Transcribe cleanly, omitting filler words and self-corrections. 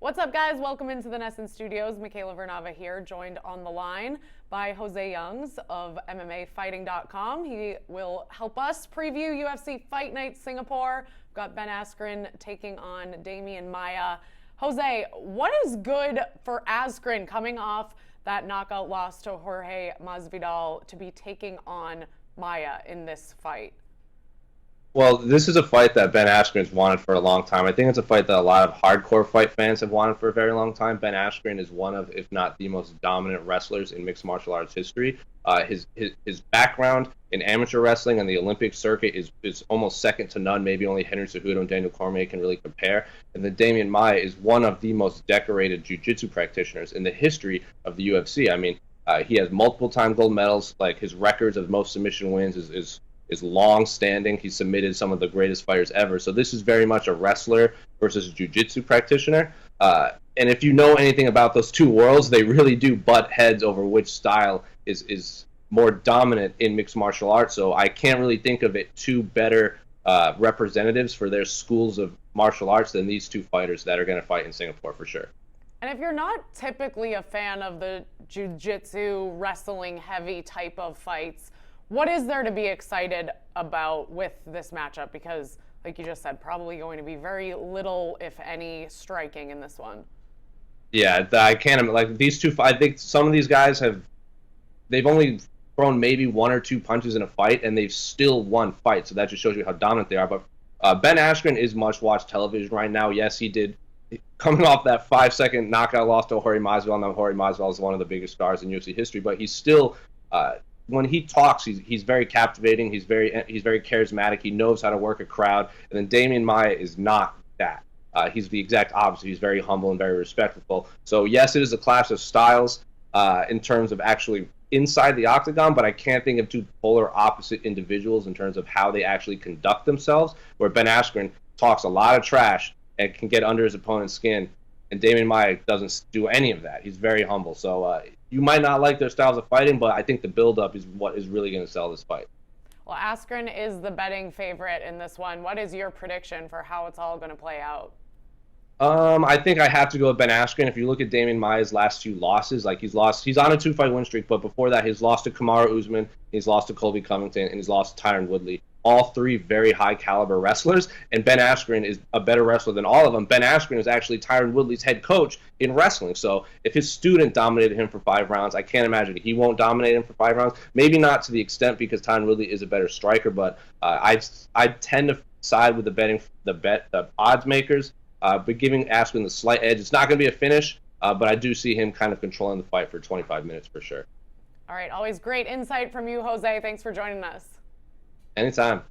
What's up, guys? Welcome into the Nesson Studios. Michaela Vernava here, joined on the line by Jose Youngs of MMAfighting.com. He will help us preview UFC Fight Night Singapore. We've got Ben Askren taking on Demian Maia. Jose, what is good for Askren coming off that knockout loss to Jorge Masvidal to be taking on Maia in this fight? Well, this is a fight that Ben Askren's wanted for a long time. I think it's a fight that a lot of hardcore fight fans have wanted for a very long time. Ben Askren is one of, if not the most dominant wrestlers in mixed martial arts history. His background in amateur wrestling and the Olympic circuit is almost second to none. Maybe only Henry Cejudo and Daniel Cormier can really compare. And then Demian Maia is one of the most decorated jiu-jitsu practitioners in the history of the UFC. I mean, he has multiple-time gold medals. Like, his records of most submission wins is long-standing. He's submitted some of the greatest fighters ever. So this is very much a wrestler versus a jiu-jitsu practitioner. And if you know anything about those two worlds, they really do butt heads over which style is more dominant in mixed martial arts. So I can't really think of it two better representatives for their schools of martial arts than these two fighters that are going to fight in Singapore for sure. And if you're not typically a fan of the jiu-jitsu, wrestling heavy type of fights, what is there to be excited about with this matchup? Because, like you just said, probably going to be very little, if any, striking in this one. Yeah, I can't, like, these two, I think some of these guys they've only thrown maybe one or two punches in a fight, and they've still won fights. So that just shows you how dominant they are. But Ben Askren is much-watched television right now. Yes, he did, coming off that 5-second knockout loss to Jorge Masvidal. Now, Jorge Masvidal is one of the biggest stars in UFC history, but he's still, when he talks, he's very captivating. He's very charismatic. He knows how to work a crowd. And then Demian Maia is not that. He's the exact opposite. He's very humble and very respectful. So yes, it is a clash of styles in terms of actually inside the octagon, but I can't think of two polar opposite individuals in terms of how they actually conduct themselves. Where Ben Askren talks a lot of trash and can get under his opponent's skin, and Demian Maia doesn't do any of that. He's very humble. So you might not like their styles of fighting, but I think the build-up is what is really going to sell this fight. Well, Askren is the betting favorite in this one. What is your prediction for how it's all going to play out? I think I have to go with Ben Askren. If you look at Demian Maia's last two losses, like he's on a 2-fight win streak, but before that, he's lost to Kamaru Usman, he's lost to Colby Covington, and he's lost to Tyron Woodley. All three very high caliber wrestlers, and Ben Askren is a better wrestler than all of them. Ben Askren is actually Tyron Woodley's head coach in wrestling. So if his student dominated him for 5 rounds, I can't imagine he won't dominate him for 5 rounds. Maybe not to the extent because Tyron Woodley is a better striker, but I tend to side with the odds makers, but giving Askren the slight edge. It's not going to be a finish, but I do see him kind of controlling the fight for 25 minutes for sure. All right, always great insight from you, Jose. Thanks for joining us. Anytime.